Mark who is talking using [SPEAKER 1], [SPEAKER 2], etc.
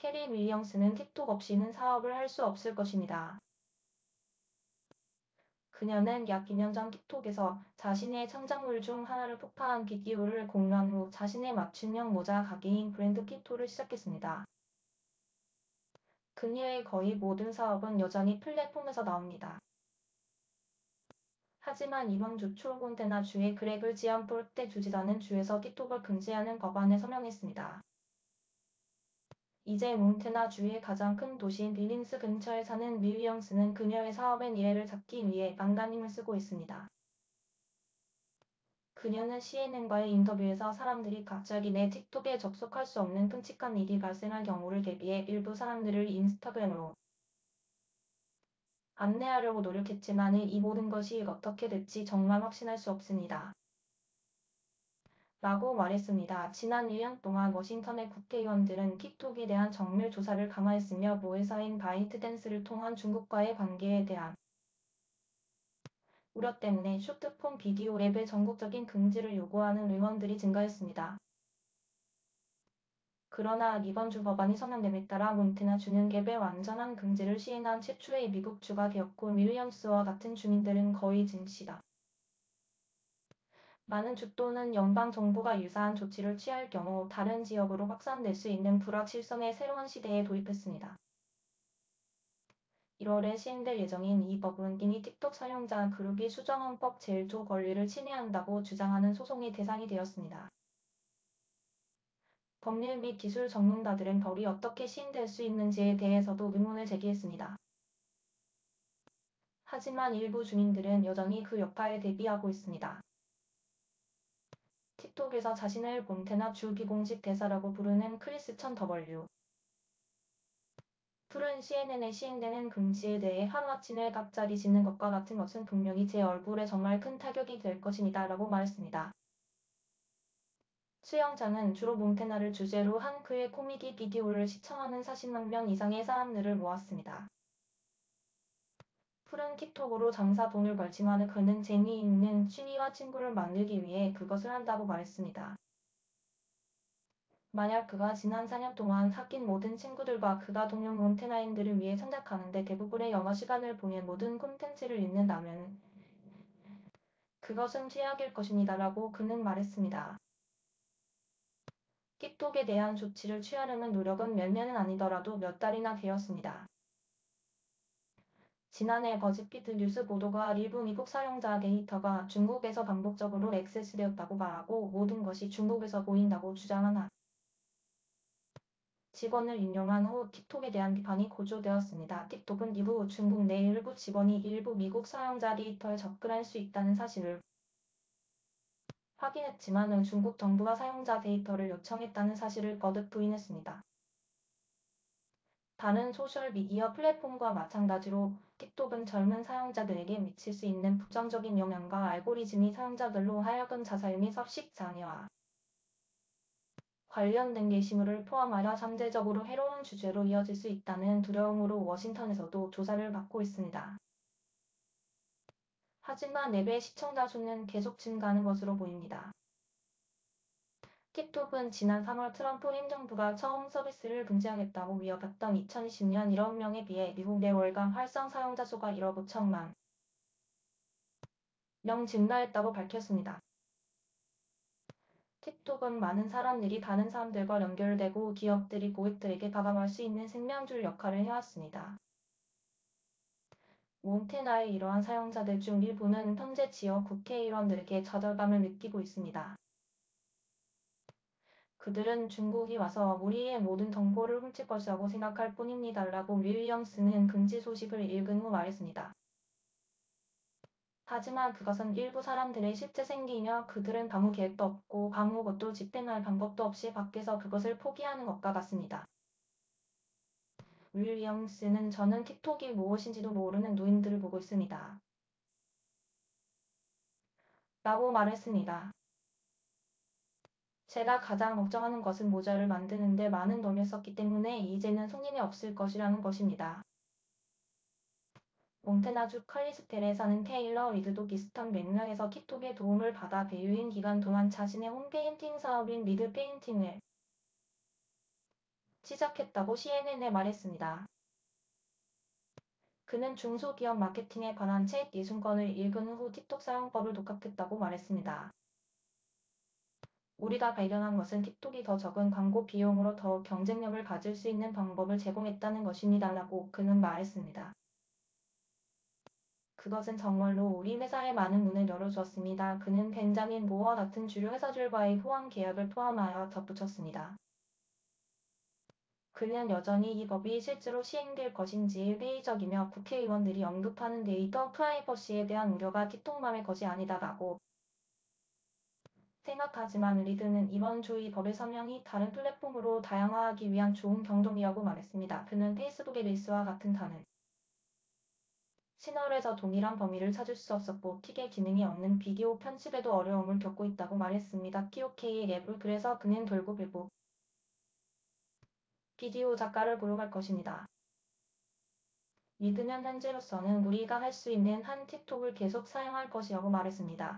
[SPEAKER 1] 캐리 윌리엄스는 틱톡 없이는 사업을 할 수 없을 것입니다. 그녀는 약 2년 전 틱톡에서 자신의 창작물 중 하나를 폭파한 비디오를 공유한 후 자신의 맞춤형 모자 가게인 브랜드 키토를 시작했습니다. 그녀의 거의 모든 사업은 여전히 플랫폼에서 나옵니다. 하지만 이번 주 초 몬태나 주의 그레그 지안포르테 주지사는 주에서 틱톡을 금지하는 법안에 서명했습니다. 이제 몬태나 주의 가장 큰 도시인 빌링스 근처에 사는 윌리엄스는 그녀의 사업의 미래를 잡기 위해 안간힘을 쓰고 있습니다. 그녀는 CNN과의 인터뷰에서 사람들이 갑자기 내 틱톡에 접속할 수 없는 끔찍한 일이 발생할 경우를 대비해 일부 사람들을 인스타그램으로 안내하려고 노력했지만 이 모든 것이 어떻게 될지 정말 확신할 수 없습니다. 라고 말했습니다. 지난 1년 동안 워싱턴의 국회의원들은 틱톡에 대한 정밀 조사를 강화했으며 모회사인 바이트댄스를 통한 중국과의 관계에 대한 우려 때문에 쇼트폼 비디오 앱의 전국적인 금지를 요구하는 의원들이 증가했습니다. 그러나 이번 주 법안이 서명됨에 따라 몬태나 주는 앱의 완전한 금지를 시행한 최초의 미국 주가 되었고 윌리엄스와 같은 주민들은 거의 증시다. 많은 주 또는 연방정부가 유사한 조치를 취할 경우 다른 지역으로 확산될 수 있는 불확실성의 새로운 시대에 도입했습니다. 1월에 시행될 예정인 이 법은 이미 틱톡 사용자 그룹이 수정헌법 제1조 권리를 침해한다고 주장하는 소송의 대상이 되었습니다. 법률 및 기술 전문가들은 법이 어떻게 시행될 수 있는지에 대해서도 의문을 제기했습니다. 하지만 일부 주민들은 여전히 그 여파에 대비하고 있습니다. 틱톡에서 자신을 몬태나 주 비공식 대사라고 부르는 크리스천 W. 풀은 CNN에 시행되는 금지에 대해 하루아침에 갑자기 짓는 것과 같은 것은 분명히 제 얼굴에 정말 큰 타격이 될 것입니다. 라고 말했습니다. 수영자는 주로 몬태나를 주제로 한 그의 코미디 비디오를 시청하는 40만 명 이상의 사람들을 모았습니다. 풀은 틱톡으로 장사 돈을 벌지만 그는 재미있는 취미와 친구를 만들기 위해 그것을 한다고 말했습니다. 만약 그가 지난 4년 동안 사귄 모든 친구들과 그가 동료 몬태나인들을 위해 창작하는데 대부분의 영어 시간을 보낸 모든 콘텐츠를 읽는다면 그것은 최악일 것입니다. 라고 그는 말했습니다. 틱톡에 대한 조치를 취하려는 노력은 몇 년은 아니더라도 몇 달이나 되었습니다. 지난해 버즈피드 뉴스 보도가 일부 미국 사용자 데이터가 중국에서 반복적으로 액세스되었다고 말하고 모든 것이 중국에서 보인다고 주장한 직원을 인용한 후 틱톡에 대한 비판이 고조되었습니다. 틱톡은 이후 중국 내 일부 직원이 일부 미국 사용자 데이터에 접근할 수 있다는 사실을 확인했지만 중국 정부가 사용자 데이터를 요청했다는 사실을 거듭 부인했습니다. 다른 소셜미디어 플랫폼과 마찬가지로 틱톡은 젊은 사용자들에게 미칠 수 있는 부정적인 영향과 알고리즘이 사용자들로 하여금 자살 및 섭식 장애와 관련된 게시물을 포함하여 잠재적으로 해로운 주제로 이어질 수 있다는 두려움으로 워싱턴에서도 조사를 받고 있습니다. 하지만 앱의 시청자 수는 계속 증가하는 것으로 보입니다. 틱톡은 지난 3월 트럼프 행정부가 처음 서비스를 금지하겠다고 위협했던 2020년 1억 명에 비해 미국 내 월간 활성 사용자 수가 1억 5천만 명 증가했다고 밝혔습니다. 틱톡은 많은 사람들이 다른 사람들과 연결되고 기업들이 고객들에게 다가갈 수 있는 생명줄 역할을 해왔습니다. 몬태나의 이러한 사용자들 중 일부는 현재 지역 국회의원들에게 좌절감을 느끼고 있습니다. 그들은 중국이 와서 우리의 모든 정보를 훔칠 것이라고 생각할 뿐입니다. 라고 윌리엄스는 금지 소식을 읽은 후 말했습니다. 하지만 그것은 일부 사람들의 실제 생기이며 그들은 아무 계획도 없고 아무것도 집행할 방법도 없이 밖에서 그것을 포기하는 것과 같습니다. 윌리엄스는 저는 틱톡이 무엇인지도 모르는 노인들을 보고 있습니다. 라고 말했습니다. 제가 가장 걱정하는 것은 모자를 만드는데 많은 돈을 썼기 때문에 이제는 손님이 없을 것이라는 것입니다. 몬태나주 칼리스텔에 사는 테일러 리드도 비슷한 맥락에서 틱톡의 도움을 받아 배우인 기간 동안 자신의 홈페인팅 사업인 리드 페인팅을 시작했다고 CNN에 말했습니다. 그는 중소기업 마케팅에 관한 책 60권을 읽은 후 틱톡 사용법을 독학했다고 말했습니다. 우리가 발견한 것은 틱톡이 더 적은 광고 비용으로 더욱 경쟁력을 가질 수 있는 방법을 제공했다는 것입니다라고 그는 말했습니다. 그것은 정말로 우리 회사에 많은 문을 열어주었습니다. 그는 벤자민 모어와 같은 주류 회사들과의 호황 계약을 포함하여 덧붙였습니다. 그는 여전히 이 법이 실제로 시행될 것인지 회의적이며 국회의원들이 언급하는 데이터 프라이버시에 대한 우려가 틱톡만의 것이 아니다라고 생각하지만 리드는 이번 주 이 법의 서명이 다른 플랫폼으로 다양화하기 위한 좋은 경동이라고 말했습니다. 그는 페이스북의 릴스와 같은 다른 채널에서 동일한 범위를 찾을 수 없었고 틱의 기능이 없는 비디오 편집에도 어려움을 겪고 있다고 말했습니다. TOK의 앱을 그래서 그는 결국 일부 비디오 작가를 보러 갈 것입니다. 믿으면 현재로서는 우리가 할 수 있는 한 틱톡을 계속 사용할 것이라고 말했습니다.